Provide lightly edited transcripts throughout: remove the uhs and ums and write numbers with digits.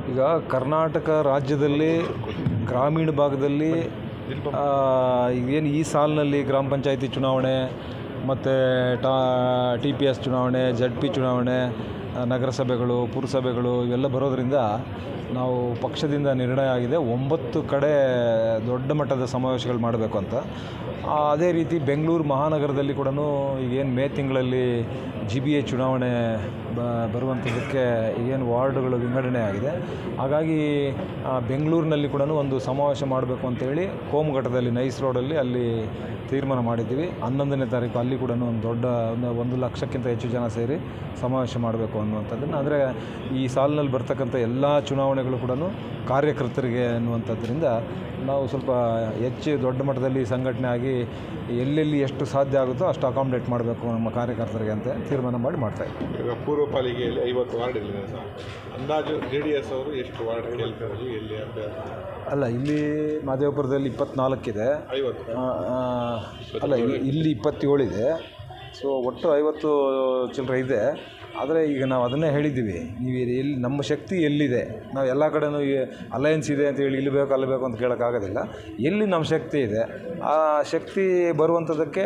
ಈಗ ಕರ್ನಾಟಕ ರಾಜ್ಯದಲ್ಲಿ ಗ್ರಾಮೀಣ ಭಾಗದಲ್ಲಿ ಏನು ಈ ಸಾಲಿನಲ್ಲಿ ಗ್ರಾಮ ಪಂಚಾಯತಿ ಚುನಾವಣೆ ಮತ್ತು TPS ಚುನಾವಣೆ, ZP ಚುನಾವಣೆ, ನಗರಸಭೆಗಳು, ಪುರಸಭೆಗಳು ಇವೆಲ್ಲ ಬರೋದರಿಂದ ನಾವು ಪಕ್ಷದಿಂದ ನಿರ್ಣಯ ಆಗಿದೆ 9 ಕಡೆ ದೊಡ್ಡ ಮಟ್ಟದ ಸಮಾವೇಶಗಳು ಮಾಡಬೇಕು ಅಂತ. ಅದೇ ರೀತಿ ಬೆಂಗಳೂರು ಮಹಾನಗರದಲ್ಲಿ ಕೂಡ ಈಗೇನು ಮೇ ತಿಂಗಳಲ್ಲಿ GBA ಚುನಾವಣೆ ಬರುವಂಥದ್ದಕ್ಕೆ ಈಗೇನು ವಾರ್ಡ್ಗಳು ವಿಂಗಡಣೆ ಆಗಿದೆ. ಹಾಗಾಗಿ ಬೆಂಗಳೂರಿನಲ್ಲಿ ಕೂಡ ಒಂದು ಸಮಾವೇಶ ಮಾಡಬೇಕು ಅಂತೇಳಿ ಕೋಮಘಟ್ಟದಲ್ಲಿ ನೈಸ್ ರೋಡಲ್ಲಿ ಅಲ್ಲಿ ತೀರ್ಮಾನ ಮಾಡಿದ್ದೀವಿ. 11ನೇ ತಾರೀಕು ಅಲ್ಲಿ ಕೂಡ ಒಂದು ದೊಡ್ಡ 1 ಲಕ್ಷಕ್ಕಿಂತ ಹೆಚ್ಚು ಜನ ಸೇರಿ ಸಮಾವೇಶ ಮಾಡಬೇಕು ಅನ್ನುವಂಥದ್ದನ್ನು, ಅಂದರೆ ಈ ಸಾಲಿನಲ್ಲಿ ಬರ್ತಕ್ಕಂಥ ಎಲ್ಲ ಚುನಾವಣೆಗಳು ಕೂಡ ಕಾರ್ಯಕರ್ತರಿಗೆ ಅನ್ನುವಂಥದ್ರಿಂದ ನಾವು ಸ್ವಲ್ಪ ಹೆಚ್ಚು ದೊಡ್ಡ ಮಟ್ಟದಲ್ಲಿ ಸಂಘಟನೆ ಆಗಿ ಎಲ್ಲೆಲ್ಲಿ ಎಷ್ಟು ಸಾಧ್ಯ ಆಗುತ್ತೋ ಅಷ್ಟು ಅಕಾಮಿಡೇಟ್ ಮಾಡಬೇಕು ನಮ್ಮ ಕಾರ್ಯಕರ್ತರಿಗೆ ಅಂತ ತೀರ್ಮಾನ ಮಾಡಿ ಮಾಡ್ತಾಯಿದ್ದೀವಿ. ಈಗ ಪೂರ್ವ ಪಾಲಿಕೆಯಲ್ಲಿ 50 ವಾರ್ಡ್ ಇಲ್ಲ ಸರ್, ಅಂದಾಜು JDS ಅವರು ಎಷ್ಟು ವಾರ್ಡ್ ಗೆಲ್ತಾರೆ ಎಲ್ಲಿ ಅಭ್ಯರ್ಥಿ? ಅಲ್ಲ, ಇಲ್ಲಿ ಮಹದೇವಪುರದಲ್ಲಿ 24 ಇದೆ, 50 ಅಲ್ಲ ಇಲ್ಲಿ 27 ಇದೆ. ಸೊ ಒಟ್ಟು 50 ಚಿಲ್ಲರೆ ಇದೆ. ಆದರೆ ಈಗ ನಾವು ಅದನ್ನೇ ಹೇಳಿದ್ದೀವಿ, ನೀವು ಎಲ್ಲಿ ನಮ್ಮ ಶಕ್ತಿ ಎಲ್ಲಿದೆ, ನಾವು ಎಲ್ಲ ಕಡೆಯೂ ಅಲಯನ್ಸ್ ಇದೆ ಅಂತೇಳಿ ಇಲ್ಲಿ ಬೇಕು ಅಲ್ಲಿ ಬೇಕು ಅಂತ ಕೇಳೋಕ್ಕಾಗೋದಿಲ್ಲ. ಎಲ್ಲಿ ನಮ್ಮ ಶಕ್ತಿ ಇದೆ ಆ ಶಕ್ತಿ ಬರುವಂಥದ್ದಕ್ಕೆ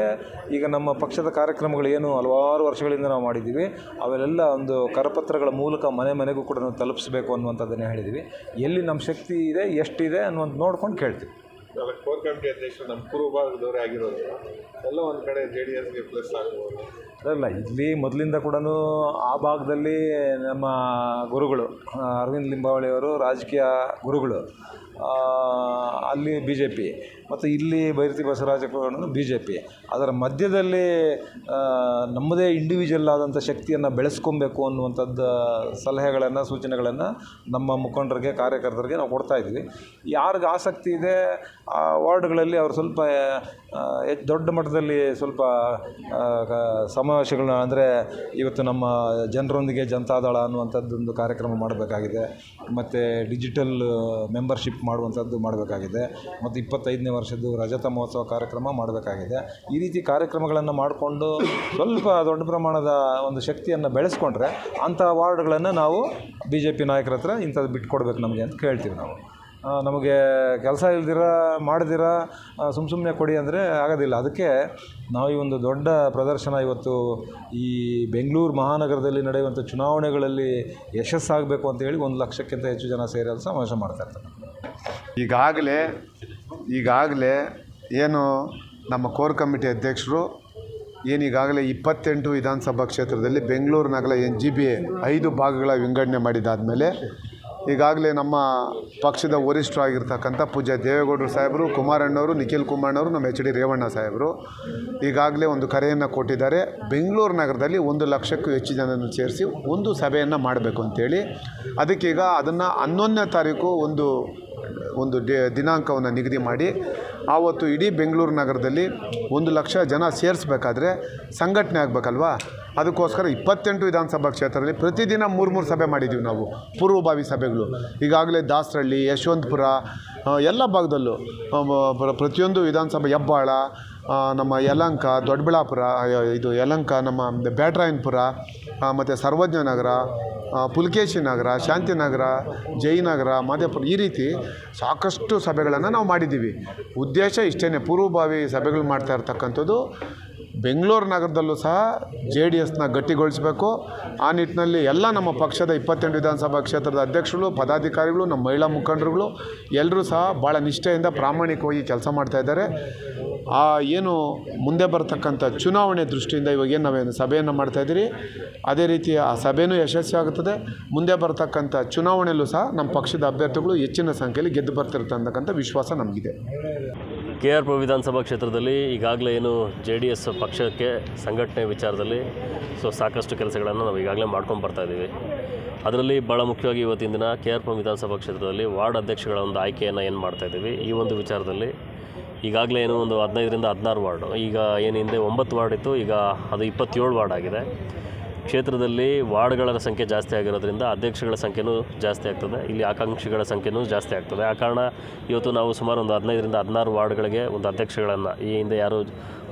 ಈಗ ನಮ್ಮ ಪಕ್ಷದ ಕಾರ್ಯಕ್ರಮಗಳು ಏನು ಹಲವಾರು ವರ್ಷಗಳಿಂದ ನಾವು ಮಾಡಿದ್ದೀವಿ, ಅವೆಲ್ಲ ಒಂದು ಕರಪತ್ರಗಳ ಮೂಲಕ ಮನೆ ಮನೆಗೂ ಕೂಡ ನಾವು ತಲುಪಿಸಬೇಕು ಅನ್ನುವಂಥದ್ದನ್ನೇ ಹೇಳಿದ್ದೀವಿ. ಎಲ್ಲಿ ನಮ್ಮ ಶಕ್ತಿ ಇದೆ ಎಷ್ಟಿದೆ ಅನ್ನುವಂಥ ನೋಡ್ಕೊಂಡು ಕೇಳ್ತೀವಿ. ಕೋರ್ ಕಮಿಟಿ ಅಧ್ಯಕ್ಷರು ನಮ್ಮ ಪೂರ್ವ ಭಾಗದವರೇ ಆಗಿರೋದು ಎಲ್ಲ ಒಂದು ಕಡೆ JDSಗೆ ಪ್ಲಸ್ ಆಗ್ಬೋದು. ಅಲ್ಲ, ಇಲ್ಲಿ ಮೊದಲಿಂದ ಕೂಡ ಆ ಭಾಗದಲ್ಲಿ ನಮ್ಮ ಗುರುಗಳು ಅರವಿಂದ್ ಲಿಂಬಾವಳಿಯವರು ರಾಜಕೀಯ ಗುರುಗಳು, ಅಲ್ಲಿ BJP, ಮತ್ತು ಇಲ್ಲಿ ಬೈರತಿ ಬಸವರಾಜಪ್ಪನವರು BJP. ಅದರ ಮಧ್ಯದಲ್ಲಿ ನಮ್ಮದೇ ಇಂಡಿವಿಜುವಲ್ ಆದಂಥ ಶಕ್ತಿಯನ್ನು ಬೆಳೆಸ್ಕೊಬೇಕು ಅನ್ನುವಂಥದ್ದು ಸಲಹೆಗಳನ್ನು, ಸೂಚನೆಗಳನ್ನು ನಮ್ಮ ಮುಖಂಡರಿಗೆ, ಕಾರ್ಯಕರ್ತರಿಗೆ ನಾವು ಕೊಡ್ತಾಯಿದ್ದೀವಿ. ಯಾರಿಗೆ ಆಸಕ್ತಿ ಇದೆ ಆ ವಾರ್ಡ್ಗಳಲ್ಲಿ ಅವರು ಸ್ವಲ್ಪ ದೊಡ್ಡ ಮಟ್ಟದಲ್ಲಿ ಸ್ವಲ್ಪ ಸಮಾವೇಶಗಳನ್ನ, ಅಂದರೆ ಇವತ್ತು ನಮ್ಮ ಜನರೊಂದಿಗೆ ಜನತಾದಳ ಅನ್ನುವಂಥದ್ದೊಂದು ಕಾರ್ಯಕ್ರಮ ಮಾಡಬೇಕಾಗಿದೆ, ಮತ್ತು ಡಿಜಿಟಲ್ ಮೆಂಬರ್ಶಿಪ್ ಮಾಡುವಂಥದ್ದು ಮಾಡಬೇಕಾಗಿದೆ, ಮತ್ತು 25ನೇ ವರ್ಷದ್ದು ರಜತ ಮಹೋತ್ಸವ ಕಾರ್ಯಕ್ರಮ ಮಾಡಬೇಕಾಗಿದೆ. ಈ ರೀತಿ ಕಾರ್ಯಕ್ರಮಗಳನ್ನು ಮಾಡಿಕೊಂಡು ಸ್ವಲ್ಪ ದೊಡ್ಡ ಪ್ರಮಾಣದ ಒಂದು ಶಕ್ತಿಯನ್ನು ಬೆಳೆಸ್ಕೊಂಡ್ರೆ ಅಂಥ ವಾರ್ಡ್ಗಳನ್ನು ನಾವು BJP ನಾಯಕರ ಹತ್ರ ಇಂಥದ್ದು ಬಿಟ್ಕೊಡ್ಬೇಕು ನಮಗೆ ಅಂತ ಕೇಳ್ತೀವಿ. ನಾವು ನಮಗೆ ಕೆಲಸ ಇಲ್ದಿರ ಮಾಡಿದಿರ ಸುಮ್ಮನೆ ಕೊಡಿ ಅಂದರೆ ಆಗೋದಿಲ್ಲ. ಅದಕ್ಕೆ ನಾವು ಈ ಒಂದು ದೊಡ್ಡ ಪ್ರದರ್ಶನ ಇವತ್ತು ಈ ಬೆಂಗಳೂರು ಮಹಾನಗರದಲ್ಲಿ ನಡೆಯುವಂಥ ಚುನಾವಣೆಗಳಲ್ಲಿ ಯಶಸ್ಸಾಗಬೇಕು ಅಂತೇಳಿ 1 ಲಕ್ಷಕ್ಕಿಂತ ಹೆಚ್ಚು ಜನ ಸೇರಿ ಸಮಾವೇಶ ಮಾಡ್ತಾಯಿರ್ತಾರೆ. ಈಗಾಗಲೇ ಏನು ನಮ್ಮ ಕೋರ್ ಕಮಿಟಿ ಅಧ್ಯಕ್ಷರು ಏನೀಗಾಗಲೇ 28 ವಿಧಾನಸಭಾ ಕ್ಷೇತ್ರದಲ್ಲಿ ಬೆಂಗಳೂರು ನಗರ GBA 5 ಭಾಗಗಳ ವಿಂಗಡಣೆ ಮಾಡಿದಾದಮೇಲೆ ಈಗಾಗಲೇ ನಮ್ಮ ಪಕ್ಷದ ವರಿಷ್ಠರಾಗಿರ್ತಕ್ಕಂಥ ಪೂಜ್ಯ ದೇವೇಗೌಡರು ಸಾಹೇಬರು, ಕುಮಾರಣ್ಣವರು, ನಿಖಿಲ್ ಕುಮಾರಣ್ಣವರು, ನಮ್ಮ HD ರೇವಣ್ಣ ಸಾಹೇಬರು ಈಗಾಗಲೇ ಒಂದು ಕರೆಯನ್ನು ಕೊಟ್ಟಿದ್ದಾರೆ. ಬೆಂಗಳೂರು ನಗರದಲ್ಲಿ 1 ಲಕ್ಷಕ್ಕೂ ಹೆಚ್ಚು ಜನರನ್ನು ಸೇರಿಸಿ ಒಂದು ಸಭೆಯನ್ನು ಮಾಡಬೇಕು ಅಂತೇಳಿ. ಅದಕ್ಕೀಗ ಅದನ್ನು 11ನೇ ತಾರೀಕು ಒಂದು ದಿನಾಂಕವನ್ನು ನಿಗದಿ ಮಾಡಿ ಆವತ್ತು ಇಡೀ ಬೆಂಗಳೂರು ನಗರದಲ್ಲಿ 1 ಲಕ್ಷ ಜನ ಸೇರಿಸ್ಬೇಕಾದ್ರೆ ಸಂಘಟನೆ ಆಗಬೇಕಲ್ವಾ. ಅದಕ್ಕೋಸ್ಕರ 28 ವಿಧಾನಸಭಾ ಕ್ಷೇತ್ರದಲ್ಲಿ ಪ್ರತಿದಿನ 3 ಸಭೆ ಮಾಡಿದ್ದೀವಿ ನಾವು, ಪೂರ್ವಭಾವಿ ಸಭೆಗಳು. ಈಗಾಗಲೇ ದಾಸರಳ್ಳಿ, ಯಶವಂತಪುರ ಎಲ್ಲ ಭಾಗದಲ್ಲೂ ಪ್ರತಿಯೊಂದು ವಿಧಾನಸಭೆ, ಹೆಬ್ಬಾಳ, ನಮ್ಮ ಯಲಹಂಕ, ದೊಡ್ಡಬಳ್ಳಾಪುರ, ಯಲಹಂಕ, ನಮ್ಮ ಬ್ಯಾಟರಾಯನಪುರ, ಮತ್ತು ಸರ್ವಜ್ಞ ನಗರ, ಪುಲಕೇಶಿ ನಗರ, ಶಾಂತಿನಗರ, ಜಯನಗರ, ಮಾದೇಪುರ, ಈ ರೀತಿ ಸಾಕಷ್ಟು ಸಭೆಗಳನ್ನು ನಾವು ಮಾಡಿದ್ದೀವಿ. ಉದ್ದೇಶ ಇಷ್ಟೇ, ಪೂರ್ವಭಾವಿ ಸಭೆಗಳು ಮಾಡ್ತಾ ಇರ್ತಕ್ಕಂಥದ್ದು ಬೆಂಗಳೂರು ನಗರದಲ್ಲೂ ಸಹ JDSನ ಗಟ್ಟಿಗೊಳಿಸಬೇಕು. ಆ ನಿಟ್ಟಿನಲ್ಲಿ ಎಲ್ಲ ನಮ್ಮ ಪಕ್ಷದ 28 ವಿಧಾನಸಭಾ ಕ್ಷೇತ್ರದ ಅಧ್ಯಕ್ಷರು, ಪದಾಧಿಕಾರಿಗಳು, ನಮ್ಮ ಮಹಿಳಾ ಮುಖಂಡರುಗಳು ಎಲ್ಲರೂ ಸಹ ಭಾಳ ನಿಷ್ಠೆಯಿಂದ ಪ್ರಾಮಾಣಿಕವಾಗಿ ಕೆಲಸ ಮಾಡ್ತಾಯಿದ್ದಾರೆ. ಏನು ಮುಂದೆ ಬರ್ತಕ್ಕಂಥ ಚುನಾವಣೆ ದೃಷ್ಟಿಯಿಂದ ಇವಾಗೇನು ನಾವೇನು ಸಭೆಯನ್ನು ಮಾಡ್ತಾಯಿದ್ದೀರಿ, ಅದೇ ರೀತಿ ಆ ಸಭೆಯೂ ಯಶಸ್ವಿಯಾಗುತ್ತದೆ. ಮುಂದೆ ಬರ್ತಕ್ಕಂಥ ಚುನಾವಣೆಯಲ್ಲೂ ಸಹ ನಮ್ಮ ಪಕ್ಷದ ಅಭ್ಯರ್ಥಿಗಳು ಹೆಚ್ಚಿನ ಸಂಖ್ಯೆಯಲ್ಲಿ ಗೆದ್ದು ಬರ್ತಿರ್ತಕ್ಕಂಥ ವಿಶ್ವಾಸ ನಮಗಿದೆ. KRP ವಿಧಾನಸಭಾ ಕ್ಷೇತ್ರದಲ್ಲಿ ಈಗಾಗಲೇ ಏನು JDS ಪಕ್ಷಕ್ಕೆ ಸಂಘಟನೆ ವಿಚಾರದಲ್ಲಿ ಸಾಕಷ್ಟು ಕೆಲಸಗಳನ್ನು ನಾವು ಈಗಾಗಲೇ ಮಾಡ್ಕೊಂಡು ಬರ್ತಾಯಿದ್ದೀವಿ. ಅದರಲ್ಲಿ ಭಾಳ ಮುಖ್ಯವಾಗಿ ಇವತ್ತಿನ ದಿನ KRP ವಿಧಾನಸಭಾ ಕ್ಷೇತ್ರದಲ್ಲಿ ವಾರ್ಡ್ ಅಧ್ಯಕ್ಷಗಳ ಒಂದು ಆಯ್ಕೆಯನ್ನು ಏನು ಮಾಡ್ತಾಯಿದ್ದೀವಿ. ಈ ಒಂದು ವಿಚಾರದಲ್ಲಿ ಈಗಾಗಲೇ ಏನು ಒಂದು 15ರಿಂದ 16 ವಾರ್ಡು, ಈಗ ಏನು ಹಿಂದೆ 9 ವಾರ್ಡ್ ಇತ್ತು, ಈಗ ಅದು 27 ವಾರ್ಡ್ ಆಗಿದೆ. ಕ್ಷೇತ್ರದಲ್ಲಿ ವಾರ್ಡ್ಗಳ ಸಂಖ್ಯೆ ಜಾಸ್ತಿ ಆಗಿರೋದ್ರಿಂದ ಅಧ್ಯಕ್ಷಗಳ ಸಂಖ್ಯೆಯೂ ಜಾಸ್ತಿ ಆಗ್ತದೆ, ಇಲ್ಲಿ ಆಕಾಂಕ್ಷಿಗಳ ಸಂಖ್ಯೆಯೂ ಜಾಸ್ತಿ ಆಗ್ತದೆ. ಆ ಕಾರಣ ಇವತ್ತು ನಾವು ಸುಮಾರು ಒಂದು 15ರಿಂದ 16 ವಾರ್ಡ್ಗಳಿಗೆ ಒಂದು ಅಧ್ಯಕ್ಷಗಳನ್ನು, ಈ ಹಿಂದೆ ಯಾರು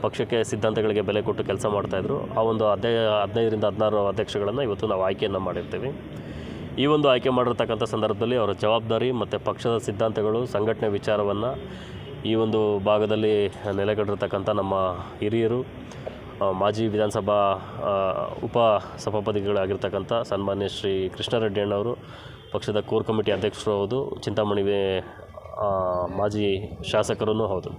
ಪಕ್ಷಕ್ಕೆ ಸಿದ್ಧಾಂತಗಳಿಗೆ ಬೆಲೆ ಕೊಟ್ಟು ಕೆಲಸ ಮಾಡ್ತಾಯಿದ್ರು, ಆ ಒಂದು 15ರಿಂದ 16 ಅಧ್ಯಕ್ಷಗಳನ್ನು ಇವತ್ತು ನಾವು ಆಯ್ಕೆಯನ್ನು ಮಾಡಿರ್ತೀವಿ. ಈ ಒಂದು ಆಯ್ಕೆ ಮಾಡಿರ್ತಕ್ಕಂಥ ಸಂದರ್ಭದಲ್ಲಿ ಅವರ ಜವಾಬ್ದಾರಿ ಮತ್ತು ಪಕ್ಷದ ಸಿದ್ಧಾಂತಗಳು, ಸಂಘಟನೆ ವಿಚಾರವನ್ನು ಈ ಒಂದು ಭಾಗದಲ್ಲಿ ನೆಲೆಗಟ್ಟಿರ್ತಕ್ಕಂಥ ನಮ್ಮ ಹಿರಿಯರು, ಮಾಜಿ ವಿಧಾನಸಭಾ ಉಪ ಸಭಾಪತಿಗಳಾಗಿರ್ತಕ್ಕಂಥ ಸನ್ಮಾನ್ಯ ಶ್ರೀ ಕೃಷ್ಣಾರೆಡ್ಡಿ ಅಣ್ಣವರು, ಪಕ್ಷದ ಕೋರ್ ಕಮಿಟಿ ಅಧ್ಯಕ್ಷರು ಹೌದು, ಚಿಂತಾಮಣಿ ಮಾಜಿ ಶಾಸಕರೂ ಹೌದು.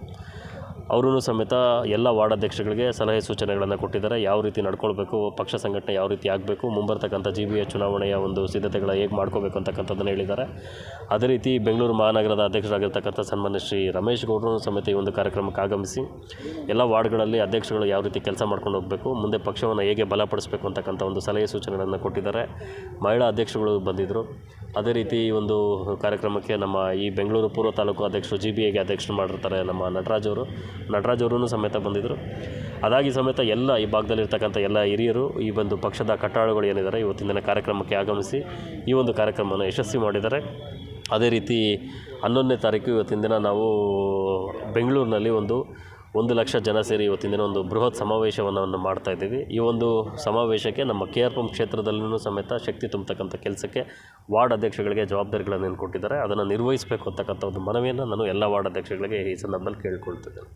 ಅವರೂ ಸಮೇತ ಎಲ್ಲ ವಾರ್ಡ್ ಅಧ್ಯಕ್ಷಗಳಿಗೆ ಸಲಹೆ ಸೂಚನೆಗಳನ್ನು ಕೊಟ್ಟಿದ್ದಾರೆ. ಯಾವ ರೀತಿ ನಡ್ಕೊಳ್ಬೇಕು, ಪಕ್ಷ ಸಂಘಟನೆ ಯಾವ ರೀತಿ ಆಗಬೇಕು, ಮುಂಬರ್ತಕ್ಕಂಥ GBA ಚುನಾವಣೆಯ ಒಂದು ಸಿದ್ಧತೆಗಳ ಹೇಗೆ ಮಾಡ್ಕೋಬೇಕು ಅಂತಕ್ಕಂಥದ್ದನ್ನು ಹೇಳಿದ್ದಾರೆ. ಅದೇ ರೀತಿ ಬೆಂಗಳೂರು ಮಹಾನಗರದ ಅಧ್ಯಕ್ಷರಾಗಿರ್ತಕ್ಕಂಥ ಸನ್ಮಾನ್ಯ ಶ್ರೀ ರಮೇಶ್ ಗೌಡರು ಸಮೇತ ಈ ಒಂದು ಕಾರ್ಯಕ್ರಮಕ್ಕೆ ಆಗಮಿಸಿ ಎಲ್ಲ ವಾರ್ಡ್ಗಳಲ್ಲಿ ಅಧ್ಯಕ್ಷಗಳು ಯಾವ ರೀತಿ ಕೆಲಸ ಮಾಡ್ಕೊಂಡು ಹೋಗಬೇಕು, ಮುಂದೆ ಪಕ್ಷವನ್ನು ಹೇಗೆ ಬಲಪಡಿಸಬೇಕು ಅಂತಕ್ಕಂಥ ಒಂದು ಸಲಹೆ ಸೂಚನೆಗಳನ್ನು ಕೊಟ್ಟಿದ್ದಾರೆ. ಮಹಿಳಾ ಅಧ್ಯಕ್ಷಗಳು ಬಂದಿದ್ದರು. ಅದೇ ರೀತಿ ಈ ಒಂದು ಕಾರ್ಯಕ್ರಮಕ್ಕೆ ನಮ್ಮ ಈ ಬೆಂಗಳೂರು ಪೂರ್ವ ತಾಲೂಕು ಅಧ್ಯಕ್ಷರು GBAಗೆ ಅಧ್ಯಕ್ಷರು ಮಾಡಿರ್ತಾರೆ ನಮ್ಮ ನಟರಾಜ್ ಅವರೂ ಸಮೇತ ಬಂದಿದ್ದರು. ಅದಾಗಿ ಸಮೇತ ಎಲ್ಲ ಈ ಭಾಗದಲ್ಲಿರ್ತಕ್ಕಂಥ ಎಲ್ಲ ಹಿರಿಯರು ಈ ಒಂದು ಪಕ್ಷದ ಕಟ್ಟಾಳುಗಳು ಏನಿದ್ದಾರೆ ಇವತ್ತಿನ ದಿನ ಕಾರ್ಯಕ್ರಮಕ್ಕೆ ಆಗಮಿಸಿ ಈ ಒಂದು ಕಾರ್ಯಕ್ರಮವನ್ನು ಯಶಸ್ವಿ ಮಾಡಿದ್ದಾರೆ. ಅದೇ ರೀತಿ 11ನೇ ತಾರೀಕು ಇವತ್ತಿನ ದಿನ ನಾವು ಬೆಂಗಳೂರಿನಲ್ಲಿ 1,00,000 ಜನ ಸೇರಿ ಇವತ್ತಿನ ದಿನ ಒಂದು ಬೃಹತ್ ಸಮಾವೇಶವನ್ನು ಮಾಡ್ತಾಯಿದ್ದೀವಿ. ಈ ಒಂದು ಸಮಾವೇಶಕ್ಕೆ ನಮ್ಮ KR ಪಂಪ್ ಕ್ಷೇತ್ರದಲ್ಲೂ ಸಮೇತ ಶಕ್ತಿ ತುಂಬತಕ್ಕಂಥ ಕೆಲಸಕ್ಕೆ ವಾರ್ಡ್ ಅಧ್ಯಕ್ಷಗಳಿಗೆ ಜವಾಬ್ದಾರಿಗಳನ್ನು ಕೊಟ್ಟಿದ್ದಾರೆ. ಅದನ್ನು ನಿರ್ವಹಿಸಬೇಕು ಅಂತಕ್ಕಂಥ ಒಂದು ಮನವಿಯನ್ನು ನಾನು ಎಲ್ಲ ವಾರ್ಡ್ ಅಧ್ಯಕ್ಷಗಳಿಗೆ ಈ ಸಂದರ್ಭದಲ್ಲಿ ಕೇಳ್ಕೊಳ್ತಿದ್ದೇನೆ.